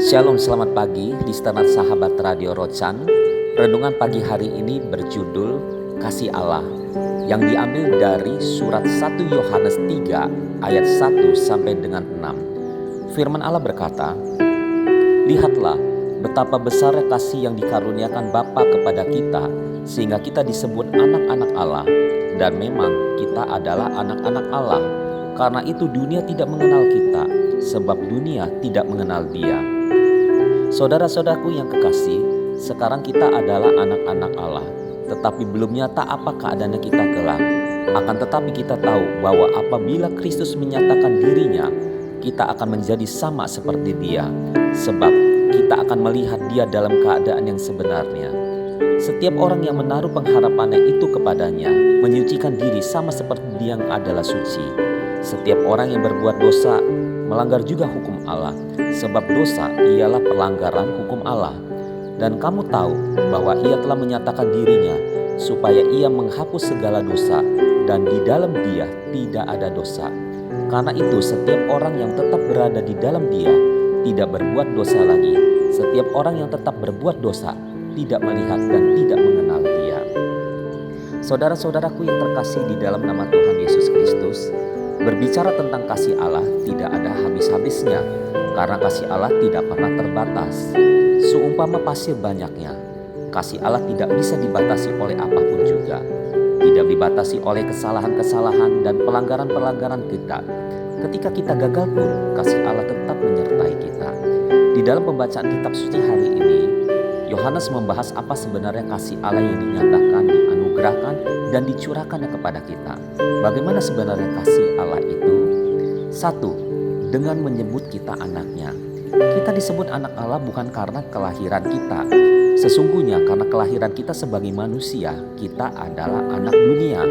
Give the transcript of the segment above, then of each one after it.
Shalom, selamat pagi listener sahabat Radio Rocan. Renungan pagi hari ini berjudul Kasih Allah yang diambil dari surat 1 Yohanes 3 ayat 1 sampai dengan 6. Firman Allah berkata, "Lihatlah betapa besarnya kasih yang dikaruniakan Bapa kepada kita sehingga kita disebut anak-anak Allah, dan memang kita adalah anak-anak Allah. Karena itu dunia tidak mengenal kita, sebab dunia tidak mengenal Dia." Saudara-saudaraku yang kekasih, sekarang kita adalah anak-anak Allah, tetapi belum nyata apa keadaannya kita kelak. Akan tetapi kita tahu bahwa apabila Kristus menyatakan dirinya, kita akan menjadi sama seperti Dia, sebab kita akan melihat Dia dalam keadaan yang sebenarnya. Setiap orang yang menaruh pengharapannya itu kepadanya, menyucikan diri sama seperti Dia yang adalah suci. Setiap orang yang berbuat dosa melanggar juga hukum Allah, sebab dosa ialah pelanggaran hukum Allah. Dan kamu tahu bahwa Ia telah menyatakan dirinya supaya Ia menghapus segala dosa, dan di dalam Dia tidak ada dosa. Karena itu setiap orang yang tetap berada di dalam Dia tidak berbuat dosa lagi. Setiap orang yang tetap berbuat dosa tidak melihat dan tidak mengenal Dia. Saudara-saudaraku yang terkasih di dalam nama Tuhan Yesus Kristus, berbicara tentang kasih Allah tidak ada habis-habisnya, karena kasih Allah tidak pernah terbatas. Seumpama pasir banyaknya, kasih Allah tidak bisa dibatasi oleh apapun juga. Tidak dibatasi oleh kesalahan-kesalahan dan pelanggaran-pelanggaran kita. Ketika kita gagal pun, kasih Allah tetap menyertai kita. Di dalam pembacaan kitab suci hari ini, Yohanes membahas apa sebenarnya kasih Allah yang dinyatakan, dianugerahkan, dan dicurahkannya kepada kita. Bagaimana sebenarnya kasih Allah itu? 1. Dengan menyebut kita anaknya. Kita disebut anak Allah bukan karena kelahiran kita. Sesungguhnya karena kelahiran kita sebagai manusia, kita adalah anak dunia.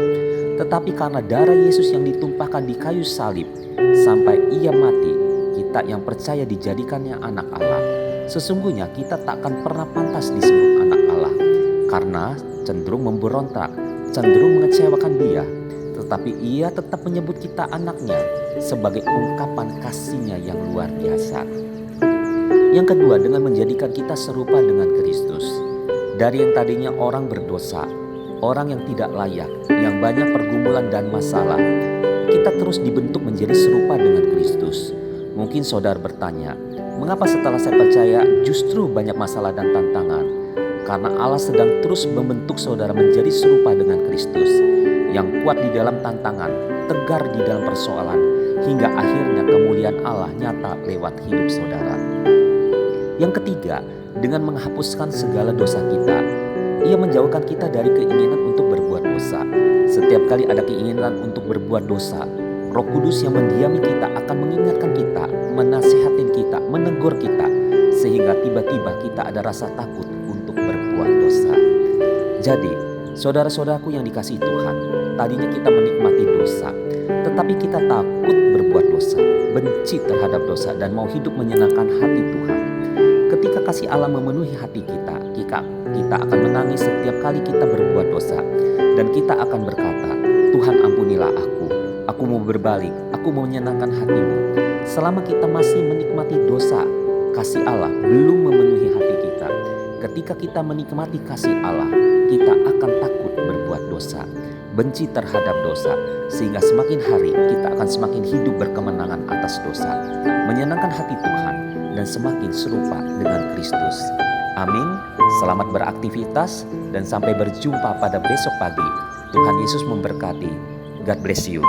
Tetapi karena darah Yesus yang ditumpahkan di kayu salib sampai Ia mati, kita yang percaya dijadikannya anak Allah. Sesungguhnya kita tak akan pernah pantas disebut anak Allah, karena cenderung memberontak, cenderung mengecewakan Dia. Tetapi Ia tetap menyebut kita anaknya sebagai ungkapan kasih-Nya yang luar biasa. Yang kedua, dengan menjadikan kita serupa dengan Kristus. Dari yang tadinya orang berdosa, orang yang tidak layak, yang banyak pergumulan dan masalah, kita terus dibentuk menjadi serupa dengan Kristus. Mungkin saudara bertanya, mengapa setelah saya percaya justru banyak masalah dan tantangan? Karena Allah sedang terus membentuk saudara menjadi serupa dengan Kristus, yang kuat di dalam tantangan, tegar di dalam persoalan, hingga akhirnya kemuliaan Allah nyata lewat hidup saudara. Yang ketiga, dengan menghapuskan segala dosa kita, Ia menjauhkan kita dari keinginan untuk berbuat dosa. Setiap kali ada keinginan untuk berbuat dosa, Roh Kudus yang mendiami kita akan mengingatkan kita, menasihatin kita, menegur kita, sehingga tiba-tiba kita ada rasa takut untuk berbuat dosa. Jadi, saudara-saudaraku yang dikasihi Tuhan, tadinya kita menikmati dosa, tetapi kita takut berbuat dosa, benci terhadap dosa, dan mau hidup menyenangkan hati Tuhan. Ketika kasih Allah memenuhi hati kita akan menangis setiap kali kita berbuat dosa, dan kita akan berkata, "Tuhan, ampunilah aku mau berbalik, aku mau menyenangkan hati-Mu." Selama kita masih menikmati dosa, kasih Allah belum memenuhi hati kita. Ketika kita menikmati kasih Allah, kita akan takut berbuat dosa, benci terhadap dosa, sehingga semakin hari kita akan semakin hidup berkemenangan atas dosa, menyenangkan hati Tuhan, dan semakin serupa dengan Kristus. Amin. Selamat beraktivitas dan sampai berjumpa pada besok pagi. Tuhan Yesus memberkati. God bless you.